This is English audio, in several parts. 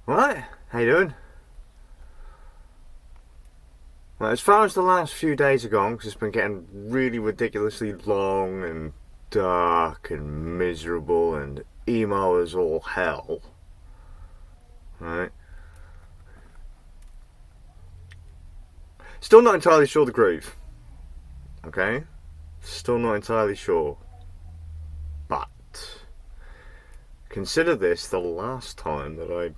Right, how you doing? Well, as far as the last few days have gone, 'cause it's been getting really ridiculously long and dark and miserable and emo as all hell, right? Still not entirely sure the groove, okay? Still not entirely sure. But consider this the last time that I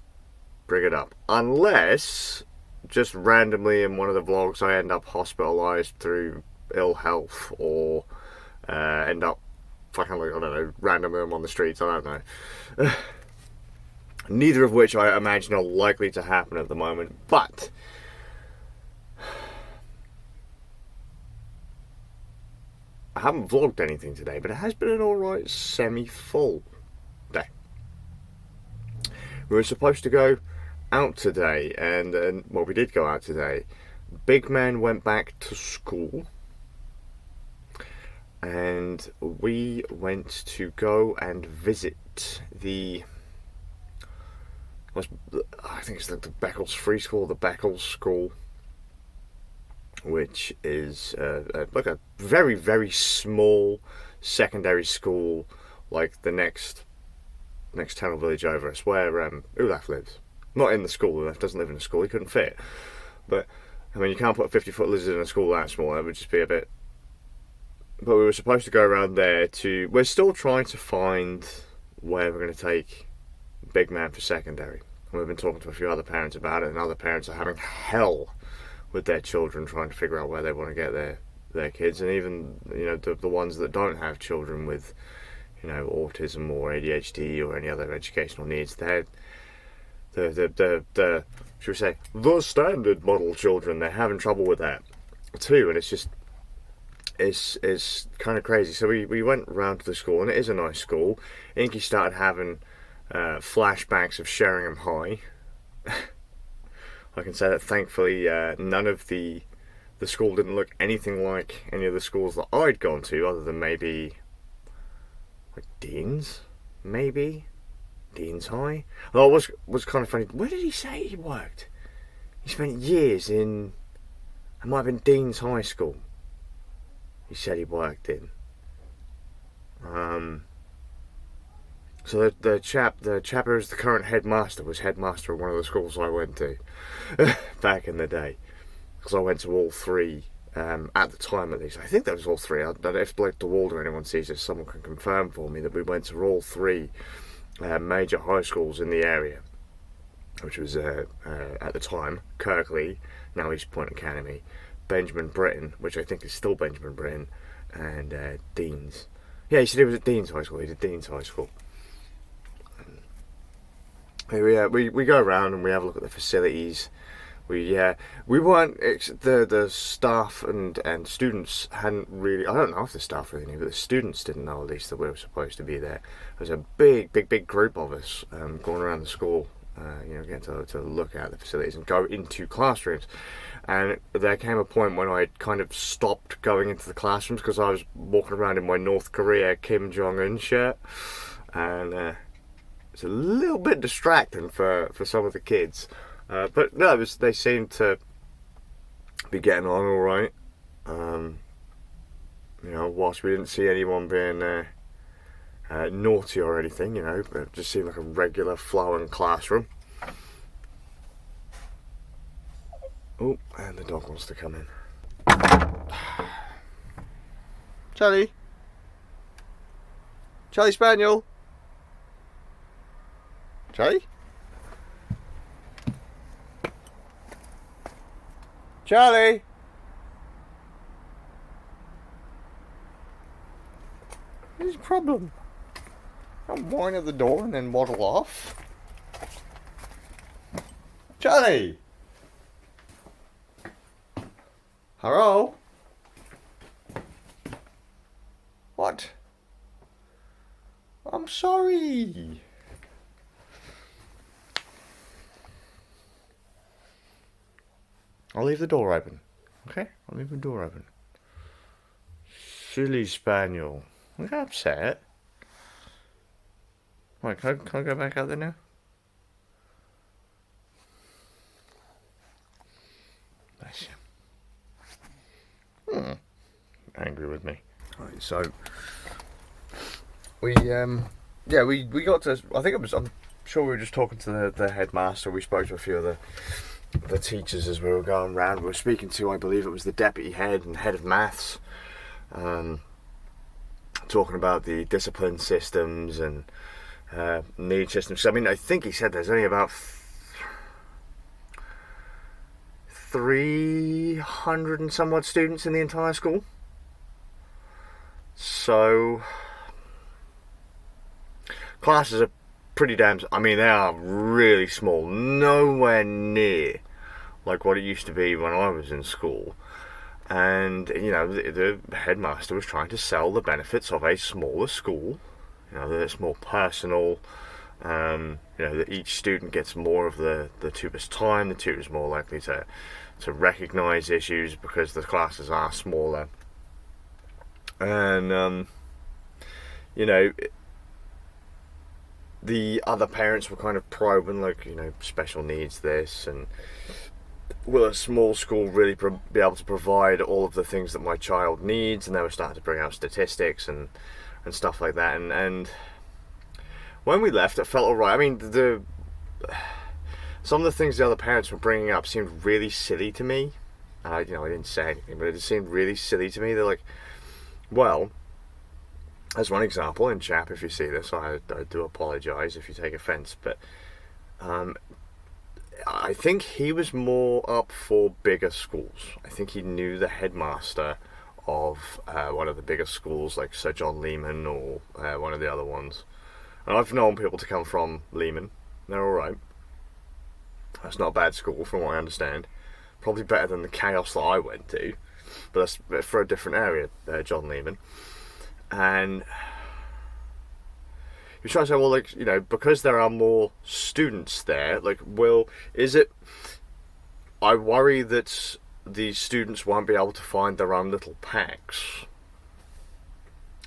bring it up. Unless, just randomly in one of the vlogs, I end up hospitalized through ill health or end up fucking, like, I don't know, randomly I'm on the streets, I don't know. Neither of which I imagine are likely to happen at the moment. But I haven't vlogged anything today, but it has been an alright semi-full day. We were supposed to go out today, and well, we did go out today. Big man went back to school, and we went to go and visit the. I think it's like the Beccles Free School, the Beccles School, which is like a very, very small secondary school, like the next town or village over us, where Olaf lives. Not in the school. Olaf doesn't live in a school. He couldn't fit. But I mean, you can't put a 50-foot lizard in a school that small. That would just be a bit. But we were supposed to go around there to. We're still trying to find where we're going to take Big Man for secondary. And we've been talking to a few other parents about it, and other parents are having hell with their children trying to figure out where they want to get their kids, and even the ones that don't have children with autism or ADHD or any other educational needs. They're the should we say the standard model children. They're having trouble with that too, and it's kind of crazy. So we went round to the school, and it is a nice school. Inky started having flashbacks of Sheringham High. I can say that thankfully none of the school didn't look anything like any of the schools that I'd gone to, other than maybe like Dean's, maybe Dean's High. Although it was kind of funny. Where did he say he worked? He spent years in. It might have been Dean's High School. He said he worked in. So the chap who was the current headmaster was headmaster of one of the schools I went to back in the day, because I went to all three at the time, at least. I think that was all three. If Blake DeWald or anyone sees this, someone can confirm for me that we went to all three major high schools in the area, which was at the time Kirkley, now East Point Academy, Benjamin Britten, which I think is still Benjamin Britten, and Dean's. Yeah, he said he was at Dean's High School. He did Dean's High School. We go around and we have a look at the facilities. We weren't the staff and students hadn't really. I don't know if the staff really knew, but the students didn't know, at least, that we were supposed to be there. There was a big group of us going around the school, getting to look at the facilities and go into classrooms. And there came a point when I kind of stopped going into the classrooms because I was walking around in my North Korea Kim Jong-un shirt, and it's a little bit distracting for some of the kids. But no, they seemed to be getting on all right. Whilst we didn't see anyone being naughty or anything, it just seemed like a regular flowing classroom. Oh, and the dog wants to come in. Charlie Spaniel. Charlie? Charlie? What's the problem? Don't whine at the door and then waddle off. Charlie? Hello? What? I'm sorry. I'll leave the door open. Okay? I'll leave the door open. Silly spaniel. I'm upset. Right, can I go back out there now? angry with me. Right, so we got to. I think I'm sure we were just talking to the headmaster. We spoke to a few of the teachers as we were going around. We were speaking to, I believe it was the deputy head and head of maths, talking about the discipline systems and need systems. I mean, I think he said there's only about 300 and somewhat students in the entire school. So classes are pretty damn. I mean, they are really small. Nowhere near like what it used to be when I was in school. And the headmaster was trying to sell the benefits of a smaller school. That it's more personal. That each student gets more of the tutor's time. The tutor's more likely to recognise issues because the classes are smaller. And the other parents were kind of probing, like, special needs this, and will a small school really be able to provide all of the things that my child needs? And they were starting to bring out statistics and stuff like that. And when we left, it felt alright. I mean, some of the things the other parents were bringing up seemed really silly to me. And I didn't say anything, but it just seemed really silly to me. They're like, well, as one example, and chap, if you see this, I do apologise if you take offence, but I think he was more up for bigger schools. I think he knew the headmaster of one of the bigger schools, like Sir John Lehman or one of the other ones. And I've known people to come from Lehman. They're alright. That's not a bad school from what I understand. Probably better than the chaos that I went to. But that's for a different area, John Lehman. And you're trying to say, well, because there are more students there, is it... I worry that these students won't be able to find their own little packs.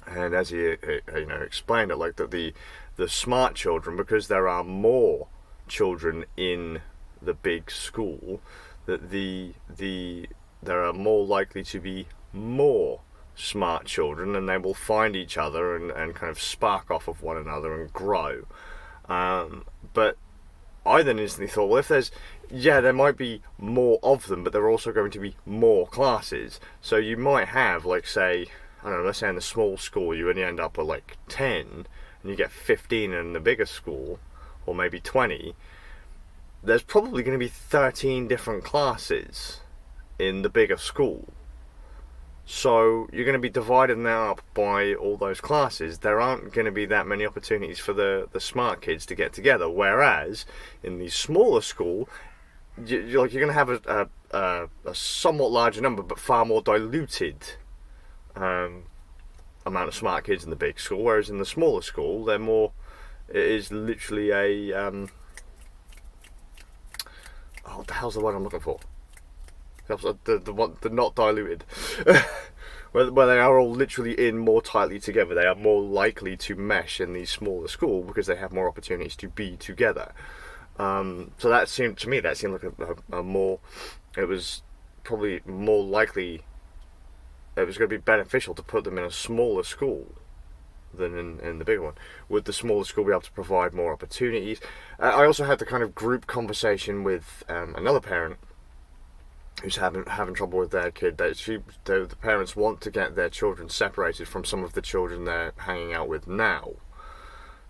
And as he explained it, like that the smart children, because there are more children in the big school, that there are more likely to be more smart children, and they will find each other and kind of spark off of one another and grow. But I then instantly thought, well, if there might be more of them, but there are also going to be more classes. So you might have, let's say in the small school you only end up with 10, and you get 15 in the bigger school, or maybe 20. There's probably going to be 13 different classes in the bigger school. So you're going to be dividing that up by all those classes. There aren't going to be that many opportunities for the smart kids to get together. Whereas in the smaller school, you're going to have a somewhat larger number, but far more diluted amount of smart kids in the big school. Whereas in the smaller school, it is literally a what the hell's the word I'm looking for? The not diluted, where they are all literally in more tightly together. They are more likely to mesh in the smaller school because they have more opportunities to be together. So that seemed like a more. It was probably more likely. It was going to be beneficial to put them in a smaller school than in the bigger one. Would the smaller school be able to provide more opportunities? I also had the kind of group conversation with another parent who's having trouble with their kid. The parents want to get their children separated from some of the children they're hanging out with now,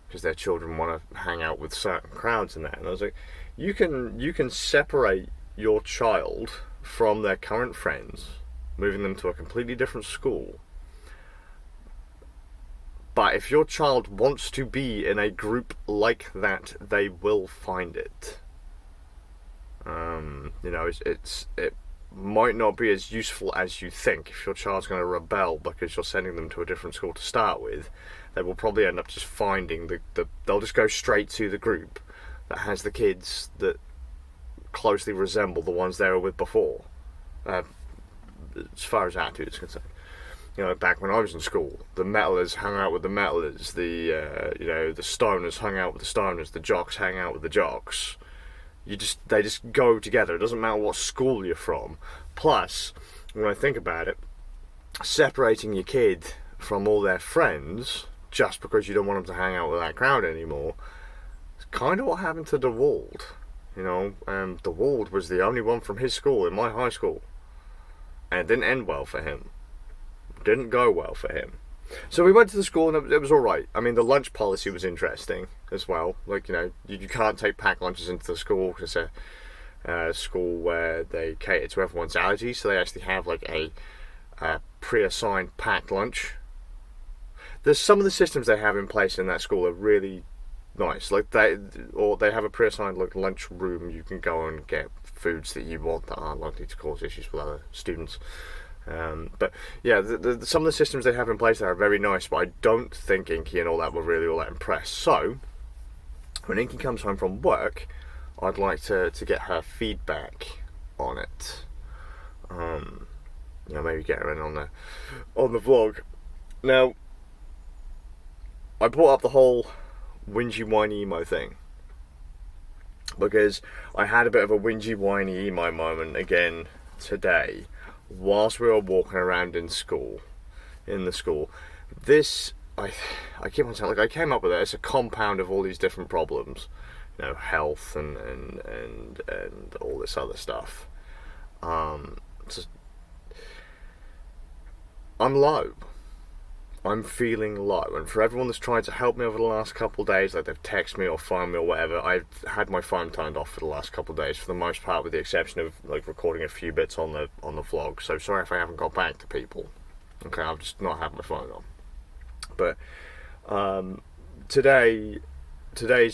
because their children want to hang out with certain crowds in there. And I was like, you can separate your child from their current friends, moving them to a completely different school. But if your child wants to be in a group like that, they will find it. It might not be as useful as you think. If your child's going to rebel because you're sending them to a different school to start with, they will probably end up just finding they'll just go straight to the group that has the kids that closely resemble the ones they were with before, as far as attitude is concerned. Back when I was in school, the metalers hung out with the metalers, the stoners hung out with the stoners, the jocks hang out with the jocks. They just go together. It doesn't matter what school you're from. Plus, when I think about it, separating your kid from all their friends just because you don't want them to hang out with that crowd anymore. It's kind of what happened to DeWald. DeWald was the only one from his school in my high school, and it didn't end well for him. Didn't go well for him. So we went to the school and it was alright. I mean, the lunch policy was interesting as well. Like, you can't take packed lunches into the school because it's a school where they cater to everyone's allergies. So they actually have like a pre-assigned packed lunch. There's some of the systems they have in place in that school are really nice. Like they have a pre-assigned like lunch room. You can go and get foods that you want that aren't likely to cause issues with other students. But yeah, some of the systems they have in place there are very nice, but I don't think Inky and all that were really all that impressed. So when Inky comes home from work, I'd like to get her feedback on it. Maybe get her in on the vlog. Now, I brought up the whole whingy whiny emo thing because I had a bit of a whingy whiny emo moment again today whilst we were walking around in the school. This, I keep on saying, like, I came up with it. It's a compound of all these different problems, health and all this other stuff. I'm low. I'm feeling low, and for everyone that's tried to help me over the last couple of days, like they've texted me or phoned me or whatever, I've had my phone turned off for the last couple of days, for the most part, with the exception of like recording a few bits on the vlog. So sorry if I haven't got back to people. Okay, I've just not had my phone on. But today's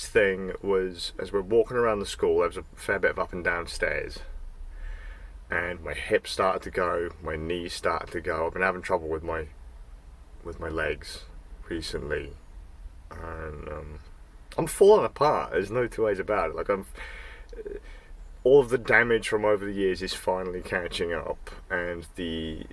thing was, as we're walking around the school, there was a fair bit of up and down stairs, and my hips started to go, my knees started to go. I've been having trouble with my legs recently, and I'm falling apart. There's no two ways about it. Like, all of the damage from over the years is finally catching up, and the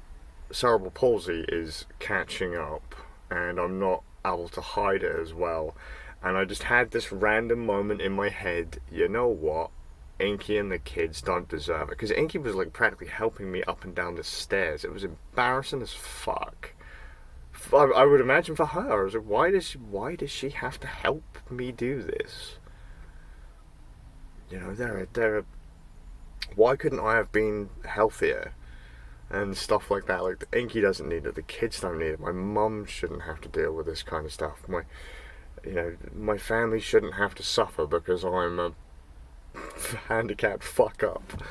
cerebral palsy is catching up, and I'm not able to hide it as well. And I just had this random moment in my head, you know what? Inky and the kids don't deserve it. Because Inky was like practically helping me up and down the stairs. It was embarrassing as fuck. I would imagine for her. I was like, why does she have to help me do this? Why couldn't I have been healthier and stuff like that? Like, Inky doesn't need it, the kids don't need it, my mum shouldn't have to deal with this kind of stuff. My family shouldn't have to suffer because I'm a handicapped fuck up,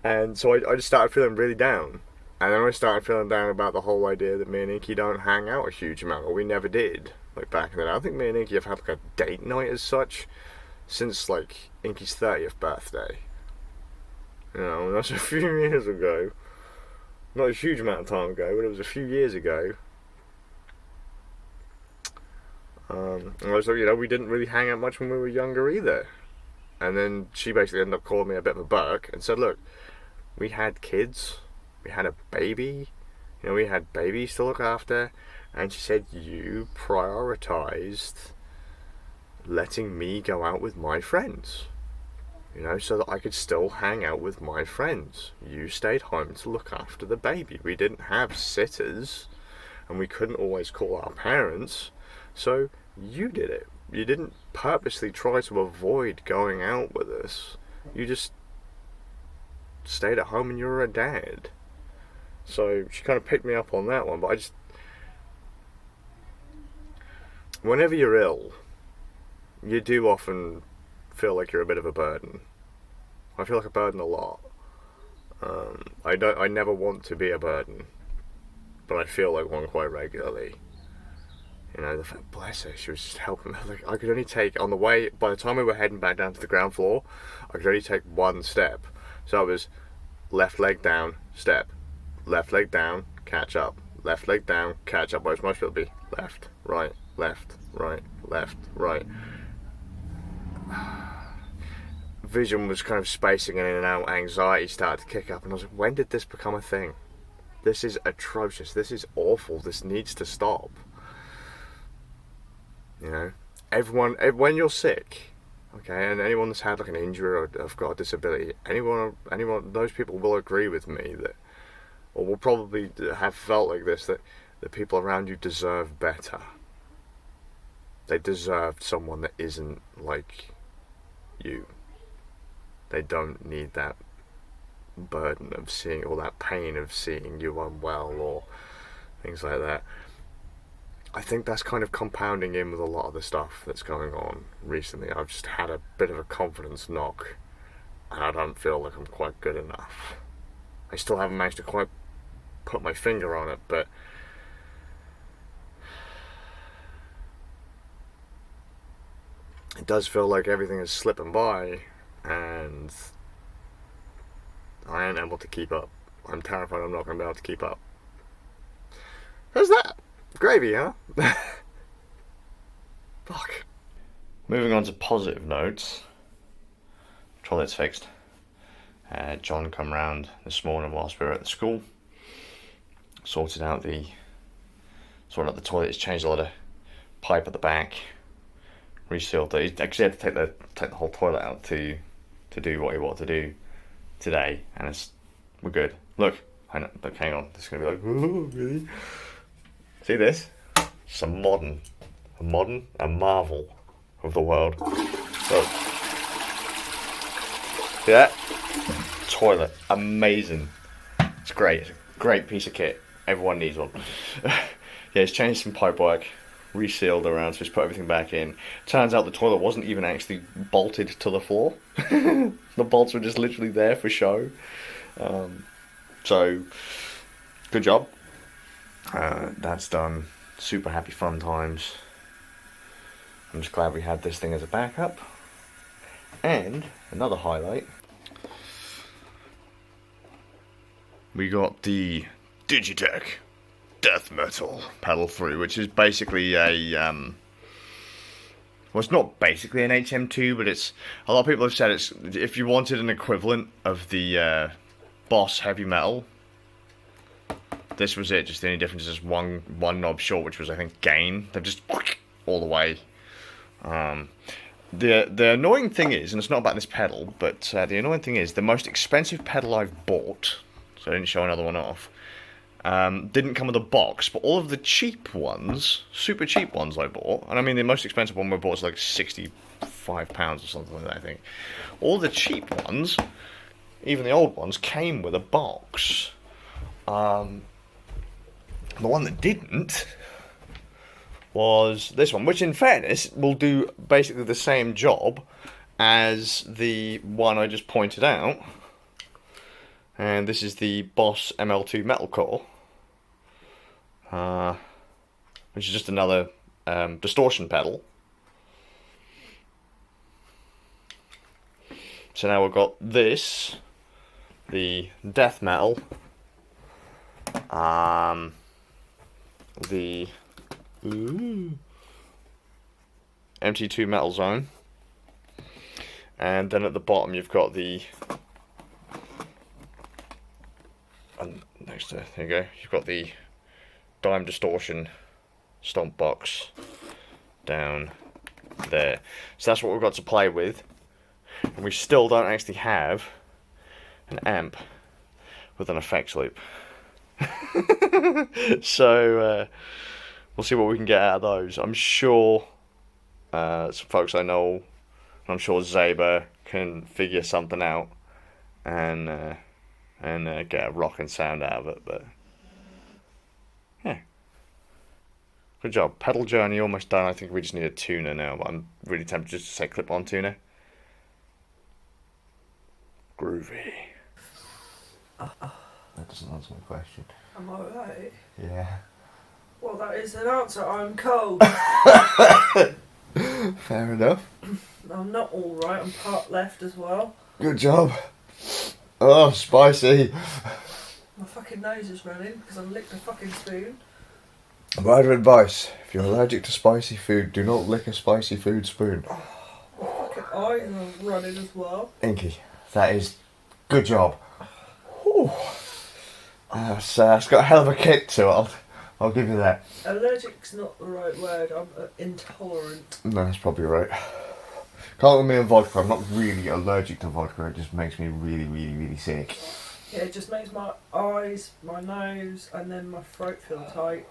And so I just started feeling really down. And then I started feeling down about the whole idea that me and Inky don't hang out a huge amount, or we never did. Like, back in the day, I don't think me and Inky have had like a date night as such since like Inky's 30th birthday. That's a few years ago. Not a huge amount of time ago, but it was a few years ago. And I was like, we didn't really hang out much when we were younger either. And then she basically ended up calling me a bit of a burk and said, look, we had kids. We had a baby, we had babies to look after, and she said, you prioritized letting me go out with my friends, so that I could still hang out with my friends. You stayed home to look after the baby. We didn't have sitters, and we couldn't always call our parents, so you did it. You didn't purposely try to avoid going out with us. You just stayed at home and you were a dad. So she kind of picked me up on that one, but whenever you're ill, you do often feel like you're a bit of a burden. I feel like a burden a lot. I never want to be a burden, but I feel like one quite regularly. Bless her, she was just helping me. Like, I could only take, on the way, by the time we were heading back down to the ground floor, I could only take one step. So it was left leg down, step. Left leg down, catch up. Left leg down, catch up. Whereas most people would be left, right, left, right, left, right. Vision was kind of spacing in and out. Anxiety started to kick up, and I was like, when did this become a thing? This is atrocious. This is awful. This needs to stop. Everyone, when you're sick, okay, and anyone that's had like an injury or have got a disability, anyone, those people will agree with me that or will probably have felt like this, that the people around you deserve better. They deserve someone that isn't like you. They don't need that burden of seeing, or that pain of seeing you unwell or things like that. I think that's kind of compounding in with a lot of the stuff that's going on recently. I've just had a bit of a confidence knock, and I don't feel like I'm quite good enough. I still haven't managed to quite put my finger on it, but it does feel like everything is slipping by, and I ain't able to keep up. I'm terrified I'm not going to be able to keep up. There's that. Gravy, huh? Fuck. Moving on to positive notes. Toilet's fixed. John come round this morning whilst we were at the school. Sorted out the toilet. He's changed a lot of pipe at the back. Resealed it. He actually had to take the whole toilet out to do what he wanted to do today, and we're good. Look, hang on. This is gonna be like, oh, really? See this? It's a marvel of the world. Look. See that? Toilet, amazing. It's great. It's a great piece of kit. Everyone needs one. Yeah, he's changed some pipe work, resealed around, so he's put everything back in. Turns out the toilet wasn't even actually bolted to the floor. The bolts were just literally there for show. So, good job. That's done. Super happy, fun times. I'm just glad we had this thing as a backup. And another highlight, we got the Digitech Death Metal Pedal 3, which is basically a well, it's not basically an HM2, but it's, a lot of people have said it's, if you wanted an equivalent of the Boss Heavy Metal, this was it. Just the only difference is one knob short, which was, I think, gain. They're just all the way. The annoying thing is, and it's not about this pedal, but the annoying thing is, the most expensive pedal I've bought, so I didn't show another one off, didn't come with a box, but all of the cheap ones, super cheap ones I bought, and I mean the most expensive one we bought was like £65 or something like that, I think. All the cheap ones, even the old ones, came with a box. The one that didn't was this one, which in fairness will do basically the same job as the one I just pointed out. And this is the Boss ML2 Metalcore, which is just another distortion pedal. So now we've got this, the Death Metal, the MT2 Metal Zone, and then at the bottom you've got the there you go, you've got the Dime Distortion Stomp Box down there. So that's what we've got to play with, and we still don't actually have an amp with an effects loop. So we'll see what we can get out of those. I'm sure some folks I know, I'm sure Zaber can figure something out and get a rocking sound out of it. But yeah, good job. Pedal journey almost done. I think we just need a tuner now, but I'm really tempted just to say clip-on tuner. Groovy. That doesn't answer my question. Am I right? Yeah. Well, that is an answer. I'm cold. Fair enough. I'm not all right. I'm part left as well. Good job. Oh, spicy. My fucking nose is running because I licked a fucking spoon. Word of advice: if you're allergic to spicy food, do not lick a spicy food spoon. My fucking eyes are running as well. Inky, that is good job. So it's got a hell of a kick to it. I'll give you that. Allergic's not the right word. I'm intolerant. No, that's probably right. Can't with me and vodka. I'm not really allergic to vodka. It just makes me really, really, really sick. Yeah, it just makes my eyes, my nose, and then my throat feel tight.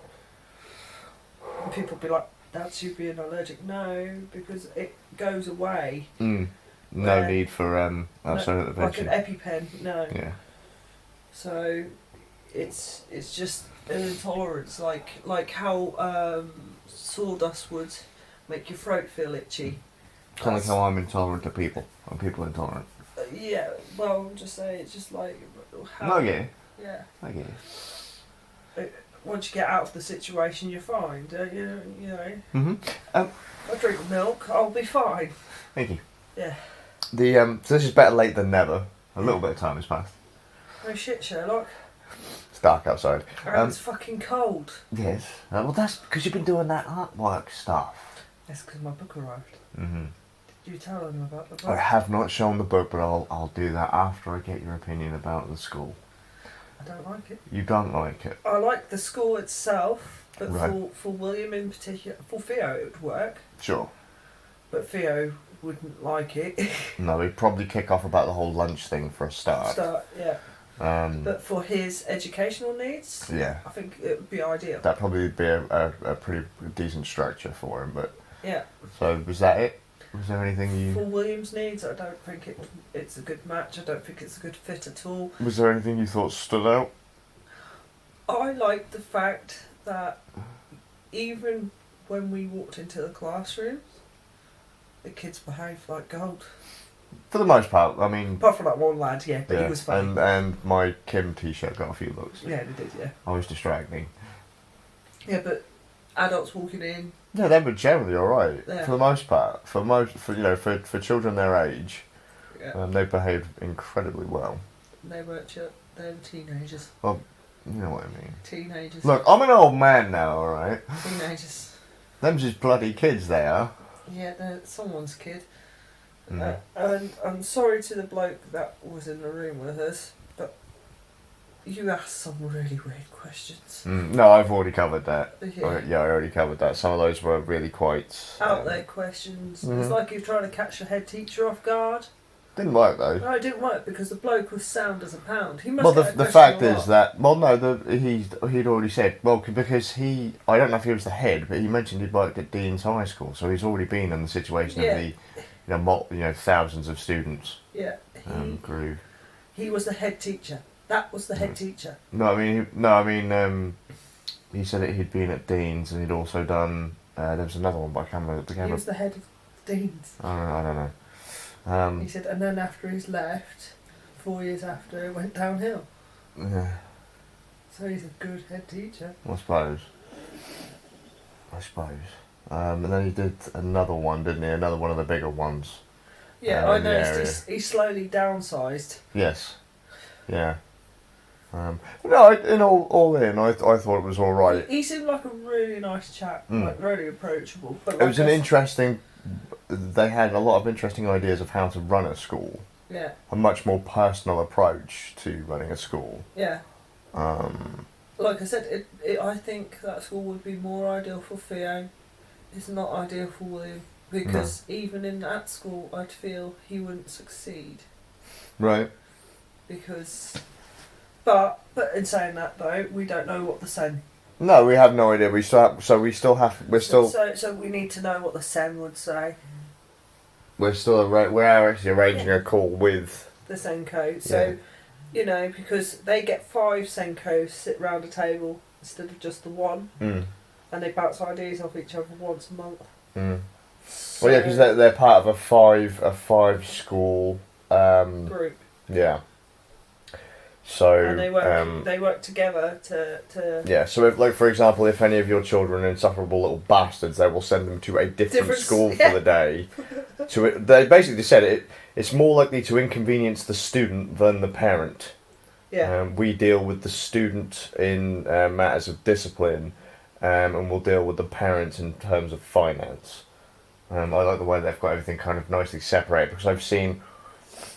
And people be like, "That's you being allergic." No, because it goes away. No Where- need for outside No, like an intervention. EpiPen. No. Yeah. So it's just an intolerance, like how sawdust would make your throat feel itchy. Kind of like how I'm intolerant to people, and people are intolerant. Yeah, well, I'm just saying, it's just like how. No, I get it. Yeah. I get it. Once you get out of the situation, you're fine. You know. Mm-hmm. I drink milk, I'll be fine. Thank you. Yeah. So this is better late than never. A little bit of time has passed. No shit, Sherlock. It's dark outside. And it's fucking cold. Yes. Well, that's because you've been doing that artwork stuff. That's because my book arrived. Mm-hmm. Did you tell them about the book? I have not shown the book, but I'll do that after I get your opinion about the school. I don't like it. You don't like it. I like the school itself, but Right. for William in particular, for Theo it would work, Sure. but Theo wouldn't like it. No, we'd probably kick off about the whole lunch thing for a start. Yeah. But for his educational needs, Yeah. I think it would be ideal. That'd probably be a pretty decent structure for him, but... Yeah. So, was that it? Was there anything For you... William's needs, I don't think it's a good match. I don't think it's a good fit at all. Was there anything you thought stood out? I like the fact that even when we walked into the classrooms, the kids behaved like gold. For the most part, I mean... Apart from that one lad, yeah, but he was funny. And my Kim t-shirt got a few looks. Yeah, they did, yeah. I was distracting. Yeah, but adults walking in, Yeah, they were generally alright. Yeah. For the most part. For children their age, yeah, they behaved incredibly well. they were teenagers. You know what I mean. Teenagers. Look, I'm an old man now, alright? Teenagers. Them's just bloody kids they are. Yeah, they're someone's kid. Mm. And I'm sorry to the bloke that was in the room with us, but you asked some really weird questions. No, I've already covered that. Yeah. I already covered that. Some of those were really quite... Out there questions. Mhm. It's like you're trying to catch the head teacher off guard. Didn't work though. No, it didn't work because the bloke was sound as a pound. He must Well, get a the question fact a is lot. that... Well, no, he'd already said... Well, because he... I don't know if he was the head, but he mentioned he'd worked at Dean's High School, so he's already been in the situation Yeah. of the... thousands of students Yeah, grew. he was the head teacher. That was the head teacher. He said that he'd been at Dean's and he'd also done... there was another one, but I can't remember. He was the head of Dean's. I don't know. He said, and then after he's left, 4 years after, it went downhill. Yeah, So he's a good head teacher. I suppose. And then he did another one, didn't he? Another one of the bigger ones. Yeah, I in the noticed he slowly downsized. Yes. Yeah. No, I thought it was all right. He seemed like a really nice chap, like really approachable. But It was an interesting... They had a lot of interesting ideas of how to run a school. Yeah, A much more personal approach to running a school. yeah. Um, Like I said, I think that school would be more ideal for Theo. It's not ideal for William. Because even in that school, I'd feel he wouldn't succeed. right. Because... But in saying that though, we don't know what the Sen... No, we have no idea. We're still So we need to know what the Sen would say. we're actually arranging a call with... The Senko. So, because they get 5 Senkos sit round a table instead of just the one. And they bounce ideas off each other once a month. So, Well, yeah, because they're part of a five school group. Yeah. So And they work together to yeah. So if, like, for example, if any of your children are insufferable little bastards, they will send them to a different school for the day. They basically said it's more likely to inconvenience the student than the parent. Yeah. We deal with the student in matters of discipline, and we'll deal with the parents in terms of finance. I like the way they've got everything kind of nicely separated, because I've seen,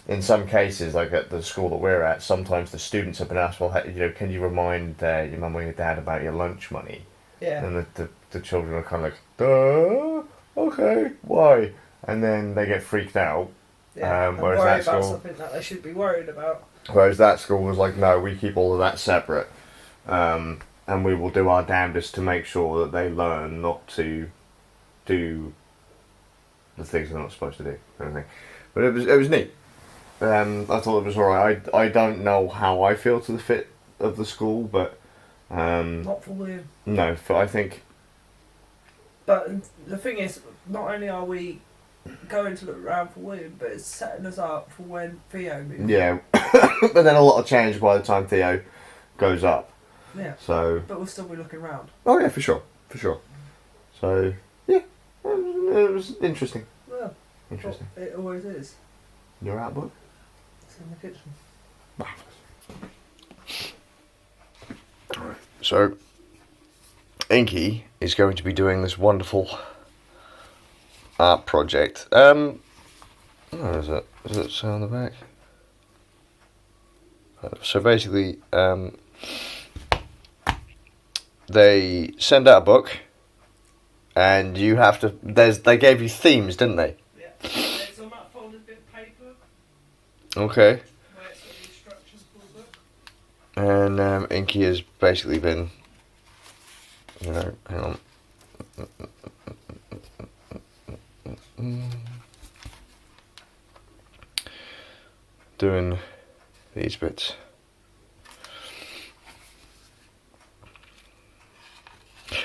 in some cases, like at the school that we're at, sometimes the students have been asked, well, can you remind your mum or your dad about your lunch money? Yeah. And the children are kind of like, duh, okay, why? And then they get freaked out. Yeah. Whereas worry that about school... something that they should be worried about. Whereas that school was like, no, we keep all of that separate, and we will do our damnedest to make sure that they learn not to do the things they're not supposed to do. Kind of thing. But it was neat. I thought it was alright. I don't know how I feel to the fit of the school, but Not for William. no, I think But the thing is, not only are we going to look around for William, but it's setting us up for when Theo moves. yeah. But then a lot of change by the time Theo goes up. Yeah. So But we'll still be looking around. oh yeah, for sure. So yeah, it was interesting. Well, Interesting. it always is. Your art book? It's in the kitchen. Alright, so Inky is going to be doing this wonderful art project. What is it? Does it say on the back? So basically, they send out a book, and you have to. They gave you themes, didn't they? Yeah. It's on that folded bit of paper Okay. where it's got the instructions for the book. And Inky has basically been, hang on. Doing these bits.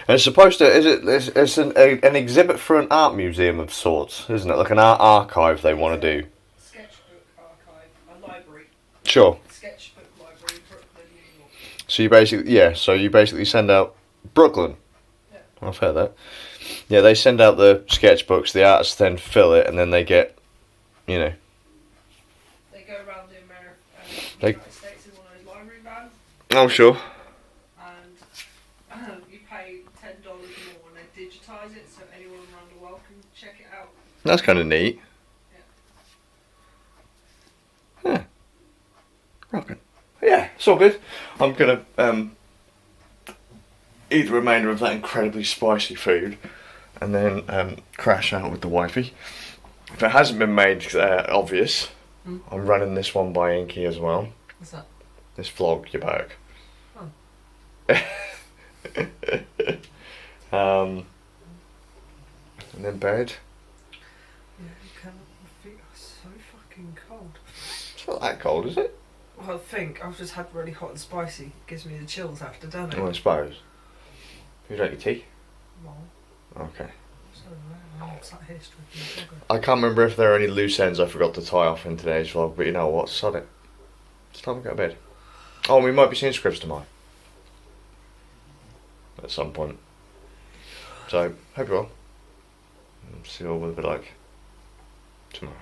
And it's supposed to, it's an exhibit for an art museum of sorts, isn't it? Like an art archive they want to do. Sketchbook archive, a library. Sure. Sketchbook library, Brooklyn, New York. So you basically send out Brooklyn. Yeah. I've heard that. Yeah, they send out the sketchbooks, the artists then fill it, and then they get, They go around the United States in one of those library vans, Oh, sure. and you pay $10 more and they digitise it so anyone around the world can check it out. That's kind of neat. Yeah. Rocking. Yeah, it's all good. I'm gonna eat the remainder of that incredibly spicy food, and then crash out with the wifey. If it hasn't been made obvious, I'm running this one by Inky as well. What's that? This vlog, you back. And then bed. Yeah, you can. My feet are so fucking cold. It's not that cold, is it? Well, I think I've just had really hot and spicy. It gives me the chills after, doesn't it? Well, I suppose. You drink your tea? No. Okay. So, I'm sat here stroking the sugar. I can't remember if there are any loose ends I forgot to tie off in today's vlog, but you know what? Sod it. It's time to go to bed. Oh, and we might be seeing Scripps tomorrow. At some point. So, hope you're well. See you all with a bit like tomorrow.